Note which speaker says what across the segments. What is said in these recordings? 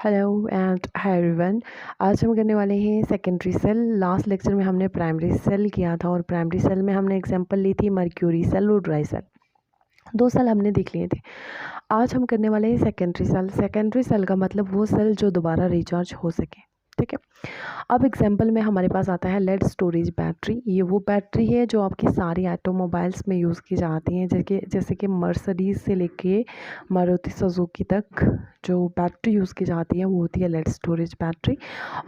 Speaker 1: Hello and hi everyone. आज हम करने वाले हैं सेकेंडरी सेल। लास्ट लेक्चर में हमने प्राइमरी सेल किया था और प्राइमरी सेल में हमने एग्जांपल ली थी मर्क्यूरी सेल और ड्राई सेल। 2 सेल हमने देख लिए थे। आज हम करने वाले हैं सेकेंडरी सेल। सेकेंडरी सेल का मतलब वो सेल जो दोबारा रिचार्ज हो सके, ठीक है। अब एग्जांपल में हमारे पास आता है लेड स्टोरेज बैटरी। ये वो बैटरी है जो आपकी सारी ऑटोमोबाइल्स में यूज़ की जाती हैं, जैसे कि मर्सिडीज़ से लेके मारुति सुजुकी तक जो बैटरी यूज़ की जाती है वो होती है लेड स्टोरेज बैटरी।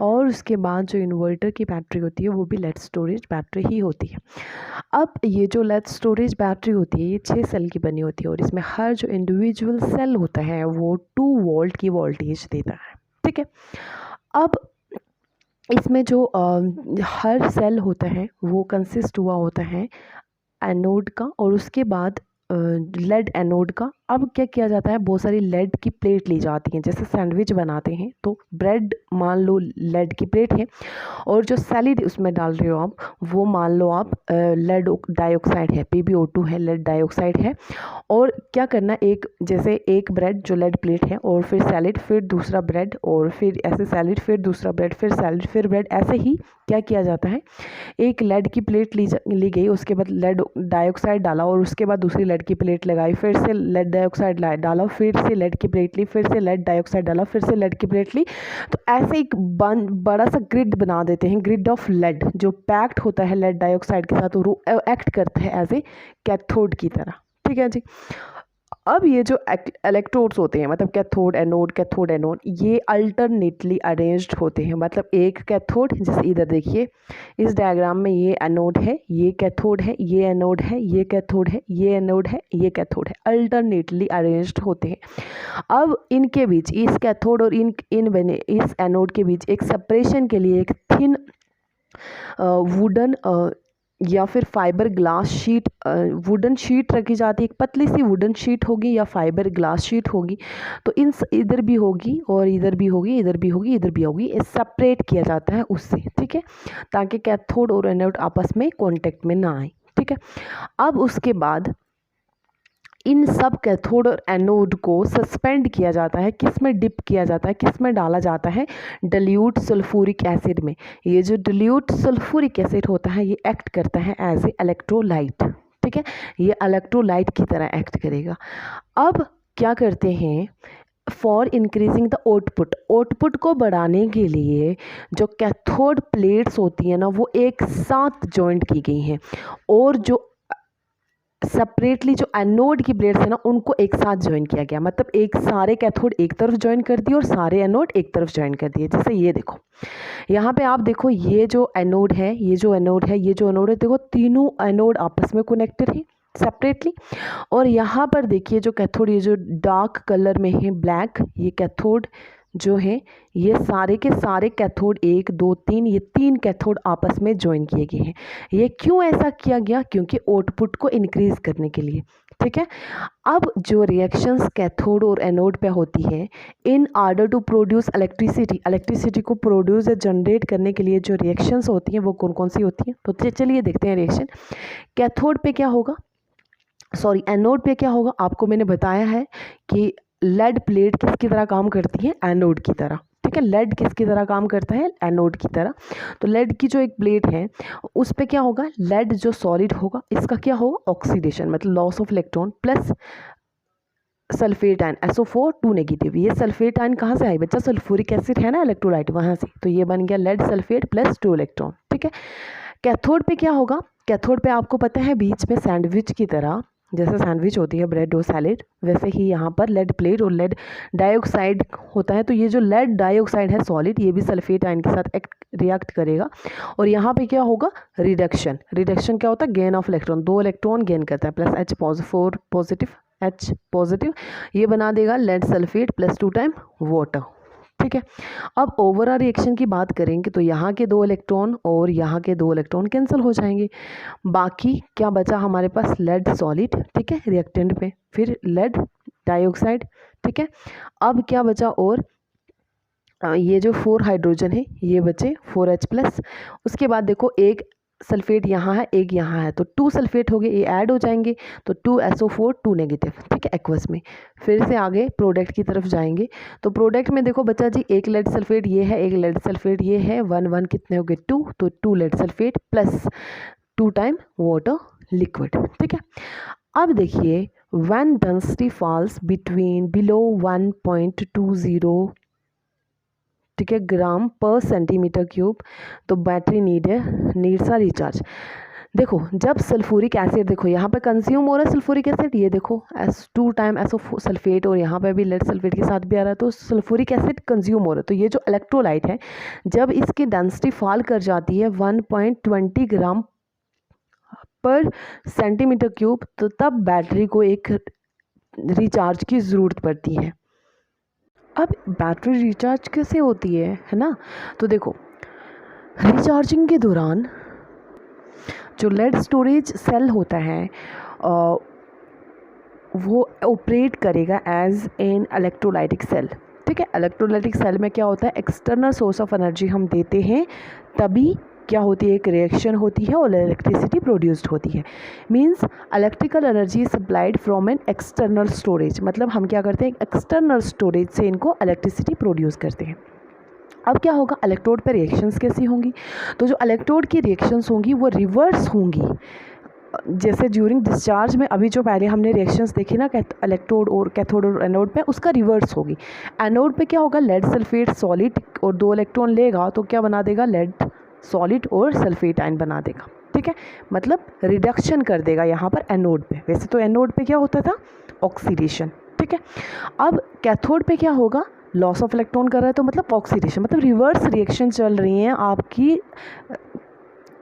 Speaker 1: और उसके बाद जो इन्वर्टर की बैटरी होती है वो भी लेड स्टोरेज बैटरी ही होती है। अब ये जो लेड स्टोरेज बैटरी होती है ये 6 सेल की बनी होती है और इसमें हर जो इंडिविजुअल सेल होता है वो 2 वोल्ट की वोल्टेज देता है, ठीक है। अब इसमें जो हर सेल होता है वो कंसिस्ट हुआ होता है एनोड का और उसके बाद लेड एनोड का। अब क्या किया जाता है, बहुत सारी लेड की प्लेट ली जाती हैं। जैसे सैंडविच बनाते हैं तो ब्रेड मान लो लेड की प्लेट है और जो सैलिड उसमें डाल रहे हो आप वो मान लो आप लेड डाइऑक्साइड है, PbO2 है, लेड डाइऑक्साइड है। और क्या करना, जैसे एक ब्रेड जो लेड प्लेट है और फिर सैलिड, फिर दूसरा ब्रेड और फिर ऐसे सैलिड, फिर दूसरा ब्रेड, फिर सैलिड, फिर ब्रेड, ऐसे ही क्या किया जाता है। एक लेड की प्लेट ली गई, उसके बाद लेड डाइऑक्साइड डाला और उसके बाद दूसरी लेड की प्लेट लगाई, फिर से लेड डाइऑक्साइड डाला, फिर से लेड की प्लेट ली, फिर से लेड डाइऑक्साइड डाला, फिर से लेड की प्लेट ली। तो ऐसे एक बड़ा सा ग्रिड बना देते हैं, ग्रिड ऑफ लेड जो पैक्ड होता है लेड डाइऑक्साइड के साथ, वो एक्ट करता है एज ए कैथोड की तरह, ठीक है जी। अब ये जो इलेक्ट्रोड्स होते हैं, मतलब कैथोड एनोड, ये अल्टरनेटली अरेंज्ड होते हैं। मतलब एक कैथोड, जैसे इधर देखिए इस डायग्राम में ये एनोड है, ये कैथोड है, ये एनोड है, ये कैथोड है, ये एनोड है, ये कैथोड है, अल्टरनेटली अरेंज्ड होते हैं। अब इनके बीच, इस कैथोड और इस एनोड के बीच एक सेपरेशन के लिए एक थिन वुडन या फिर fibre glass sheet, wooden sheet रखी जाती है। एक पतली सी वुडन शीट होगी या फाइबर ग्लास शीट होगी। तो इधर भी होगी और इधर भी होगी, इधर भी होगी, इधर भी होगी। ये सेपरेट किया जाता है उससे, ठीक है, ताकि कैथोड और एनोड आपस में कांटेक्ट में ना आए, ठीक है। अब उसके बाद इन सब कैथोड और एनोड को सस्पेंड किया जाता है। किस में डिप किया जाता है, किस में डाला जाता है, डिल्यूट सल्फ्यूरिक एसिड में। ये जो डिल्यूट सल्फ्यूरिक एसिड होता है ये एक्ट करता है एज ए इलेक्ट्रोलाइट, ठीक है। ये इलेक्ट्रोलाइट की तरह एक्ट करेगा। अब क्या करते हैं, फॉर इंक्रीजिंग द आउटपुट को बढ़ाने के लिए जो कैथोड प्लेट्स होती हैं ना वो एक साथ जॉइंट की गई हैं और जो सेपरेटली जो एनोड की प्लेट्स है ना उनको एक साथ ज्वाइन किया गया। मतलब एक सारे कैथोड एक तरफ ज्वाइन कर दिए और सारे एनोड एक तरफ ज्वाइन कर दिए। जैसे ये देखो, यहाँ पे आप देखो, ये जो एनोड है, ये जो एनोड है, ये जो एनोड है, देखो तीनों एनोड आपस में कनेक्टेड है सेपरेटली। और यहाँ पर देखिए जो कैथोड, ये जो डार्क कलर में है ब्लैक, ये कैथोड जो है, ये सारे के सारे कैथोड 1 2 3, ये 3 कैथोड आपस में ज्वाइन किए गए हैं। ये क्यों ऐसा किया गया, क्योंकि आउटपुट को इंक्रीज करने के लिए, ठीक है। अब जो रिएक्शंस कैथोड और एनोड पे होती है, in order to produce electricity को प्रोड्यूस या जनरेट करने के लिए जो रिएक्शंस होती हैं वो कौन कौन सी होती हैं। तो चलिए देखते हैं रिएक्शन। कैथोड पे क्या होगा, सॉरी एनोड पे क्या होगा। आपको मैंने बताया है कि लेड प्लेट किसकी तरह काम करती है, एनोड की तरह, ठीक है। लेड किसकी तरह काम करता है, एनोड की तरह। तो लेड की जो एक प्लेट है उस पे क्या होगा, लेड जो सॉलिड होगा इसका क्या होगा, ऑक्सीडेशन, मतलब loss of electron, plus sulphate ion SO4 2 negative. ये सल्फेट आयन कहाँ से आई बच्चा, सल्फ्यूरिक एसिड है ना इलेक्ट्रोलाइट, वहाँ से। तो ये बन गया लेड सल्फेट प्लस 2 इलेक्ट्रॉन, ठीक है। कैथोड पे क्या होगा, कैथोड पे आपको पता है बीच में सैंडविच की तरह, जैसे सैंडविच होती है ब्रेड और सैलेड, वैसे ही यहाँ पर लेड प्लेट और लेड डाइऑक्साइड होता है। तो ये जो लेड डाइऑक्साइड है सॉलिड, ये भी सल्फेट आयन के साथ रिएक्ट करेगा। और यहाँ पे क्या होगा, रिडक्शन क्या होता है, gain of electron, 2 electron gain करता है, प्लस H पॉजिटिव, ये बना देगा lead sulphate plus 2 time water, ठीक है। अब ओवरऑल रिएक्शन की बात करेंगे तो यहाँ के 2 इलेक्ट्रॉन और यहाँ के 2 इलेक्ट्रॉन कैंसिल हो जाएंगे। बाकी क्या बचा हमारे पास, लेड सॉलिड, ठीक है, रिएक्टेंट पे, फिर लेड डाइऑक्साइड, ठीक है। अब क्या बचा, और ये जो 4 हाइड्रोजन है ये बचे 4H प्लस। उसके बाद देखो एक सल्फेट यहाँ है, एक यहाँ है, तो 2 सल्फेट हो गए, ये ऐड हो जाएंगे तो 2SO4 2 नेगेटिव, ठीक है, एक्वस में। फिर से आगे प्रोडक्ट की तरफ जाएंगे, तो प्रोडक्ट में देखो बच्चा जी, एक लेड सल्फेट ये है, एक लेड सल्फेट ये है, 1 1 कितने हो गए 2, तो 2 lead sulphate plus 2 time water liquid, ठीक है। अब देखिए, व्हेन डेंसिटी फॉल्स बिलो 1.20, ठीक है, ग्राम पर सेंटीमीटर क्यूब, तो बैटरी नीड्स अ रिचार्ज। देखो जब सल्फ्यूरिक एसिड, देखो यहाँ पे कंज्यूम हो रहा है सल्फ्यूरिक एसिड, ये देखो S2 टाइम SO सल्फेट, और यहाँ पे भी लेड सल्फेट के साथ भी आ रहा है, तो सल्फ्यूरिक एसिड कंज्यूम हो रहा है। तो ये जो इलेक्ट्रोलाइट है, जब इसकी डेंसिटी फॉल कर जाती है 1.20 ग्राम पर सेंटीमीटर क्यूब, तो तब बैटरी को एक रिचार्ज की ज़रूरत पड़ती है। अब बैटरी रिचार्ज कैसे होती है ना, तो देखो रिचार्जिंग के दौरान जो लेड स्टोरेज सेल होता है वो ऑपरेट करेगा एज एन इलेक्ट्रोलाइटिक सेल, ठीक है। इलेक्ट्रोलाइटिक सेल में क्या होता है, एक्सटर्नल सोर्स ऑफ एनर्जी हम देते हैं, तभी क्या होती है, एक रिएक्शन होती है और इलेक्ट्रिसिटी प्रोड्यूस्ड होती है। Means electrical energy supplied from an external storage, मतलब हम क्या करते हैं, एक्सटर्नल स्टोरेज से इनको इलेक्ट्रिसिटी प्रोड्यूस करते हैं। अब क्या होगा, इलेक्ट्रोड पे रिएक्शंस कैसी होंगी, तो जो इलेक्ट्रोड की रिएक्शंस होंगी वो रिवर्स होंगी। जैसे ड्यूरिंग डिस्चार्ज में अभी जो पहले हमने रिएक्शंस देखी ना, इलेक्ट्रोड और कैथोड और एनोड पे, उसका रिवर्स होगी। एनोड पे क्या होगा, लेड सल्फेट सॉलिड और 2 इलेक्ट्रॉन लेगा तो क्या बना देगा, लेड सॉलिड और सल्फेट आयन बना देगा, ठीक है, मतलब रिडक्शन कर देगा यहाँ पर एनोड पे। वैसे तो एनोड पे क्या होता था, ऑक्सीडेशन, ठीक है। अब कैथोड पे क्या होगा, लॉस ऑफ इलेक्ट्रॉन कर रहा है, तो मतलब ऑक्सीडेशन, मतलब रिवर्स रिएक्शन चल रही हैं आपकी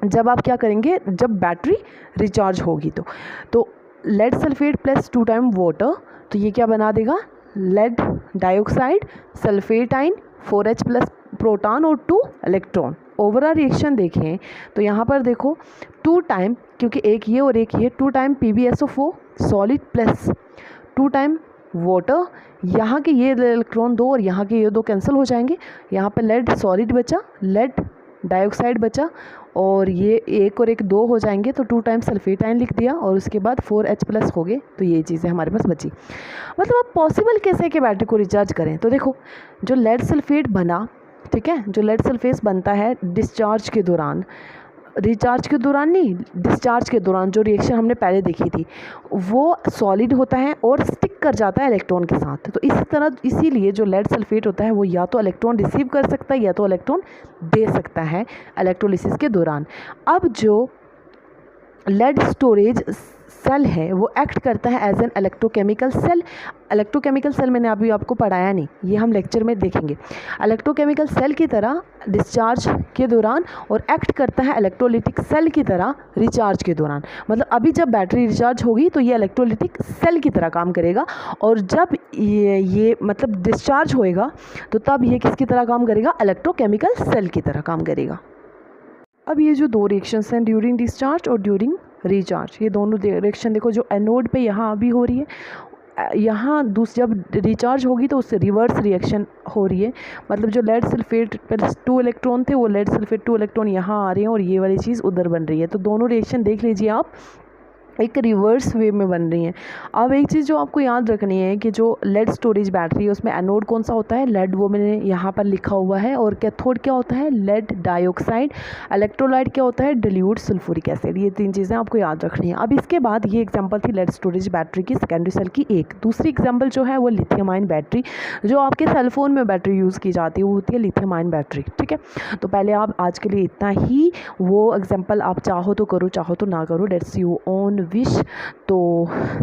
Speaker 1: जब आप क्या करेंगे, जब बैटरी रिचार्ज होगी। तो lead sulphate plus 2 time water, तो ये क्या बना देगा, lead dioxide sulphate ion 4H plus proton और 2 इलेक्ट्रॉन। ओवरऑल रिएक्शन देखें तो यहाँ पर देखो 2 टाइम, क्योंकि एक ये और एक ये, 2 time PbSO4 solid plus 2 time water, यहाँ के ये इलेक्ट्रॉन 2 और यहाँ के ये 2 कैंसिल हो जाएंगे, यहाँ पे लेड सॉलिड बचा, लेड डाइऑक्साइड बचा, और ये एक और एक 2 हो जाएंगे, तो 2 टाइम सल्फेट आयन लिख दिया, और उसके बाद 4H प्लस हो गए, तो ये चीज़ें हमारे पास बची। मतलब अब पॉसिबल कैसे है कि बैटरी को रिचार्ज करें, तो देखो जो लेड सल्फेट बना, ठीक है, जो लेड सल्फेट बनता है डिस्चार्ज के दौरान, रिचार्ज के दौरान नहीं, डिस्चार्ज के दौरान, जो रिएक्शन हमने पहले देखी थी, वो सॉलिड होता है और स्टिक कर जाता है इलेक्ट्रॉन के साथ। तो इसी तरह, इसीलिए जो लेड सल्फेट होता है वो या तो इलेक्ट्रॉन रिसीव कर सकता है या तो इलेक्ट्रॉन दे सकता है इलेक्ट्रोलिसिस के दौरान। अब जो लेड स्टोरेज सेल है वो एक्ट करता है as an electrochemical cell. Electrochemical cell मैंने अभी आपको पढ़ाया नहीं, ये हम लेक्चर में देखेंगे। इलेक्ट्रोकेमिकल सेल की तरह डिस्चार्ज के दौरान, और एक्ट करता है इलेक्ट्रोलिटिक सेल की तरह रिचार्ज के दौरान। मतलब अभी जब बैटरी रिचार्ज होगी तो ये इलेक्ट्रोलिटिक सेल की तरह काम करेगा, और जब ये मतलब डिस्चार्ज होएगा तो तब ये किसकी तरह काम करेगा, इलेक्ट्रोकेमिकल सेल की तरह काम करेगा। अब ये जो 2 रिएक्शंस हैं, ड्यूरिंग डिस्चार्ज और ड्यूरिंग रिचार्ज, ये दोनों रिएक्शन देखो, जो एनोड पे यहाँ अभी हो रही है, यहाँ जब रिचार्ज होगी तो उससे रिवर्स रिएक्शन हो रही है। मतलब जो लेड सल्फेट प्लस 2 इलेक्ट्रॉन थे, वो लेड सल्फेट 2 इलेक्ट्रॉन यहाँ आ रहे हैं, और ये वाली चीज़ उधर बन रही है। तो दोनों रिएक्शन देख लीजिए आप, एक रिवर्स वे में बन रही हैं। अब एक चीज़ जो आपको याद रखनी है कि जो लेड स्टोरेज बैटरी है उसमें एनोड कौन सा होता है, लेड, वो मैंने यहाँ पर लिखा हुआ है, और कैथोड क्या होता है, लेड डाइऑक्साइड, इलेक्ट्रोलाइट क्या होता है, डिल्यूट सल्फ्यूरिक एसिड। ये 3 चीज़ें आपको याद रखनी है। अब इसके बाद ये एग्जाम्पल थी लेड स्टोरेज बैटरी की सेकेंडरी सेल की। एक दूसरी एग्जाम्पल जो है वो लिथियम आयन बैटरी, जो आपके सेलफोन में बैटरी यूज़ की जाती है वो होती है लिथियम आयन बैटरी, ठीक है। तो पहले आप आज के लिए इतना ही, वो एग्जाम्पल आप चाहो तो करो, चाहो तो ना करो, डेट्स यू ओन विश। तो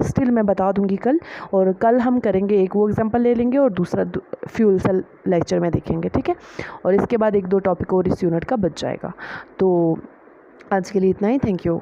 Speaker 1: स्टिल मैं बता दूंगी कल, और कल हम करेंगे एक वो एग्जांपल ले लेंगे और दूसरा फ्यूल सेल लेक्चर में देखेंगे, ठीक है। और इसके बाद 1-2 टॉपिक और इस यूनिट का बच जाएगा। तो आज के लिए इतना ही, थैंक यू।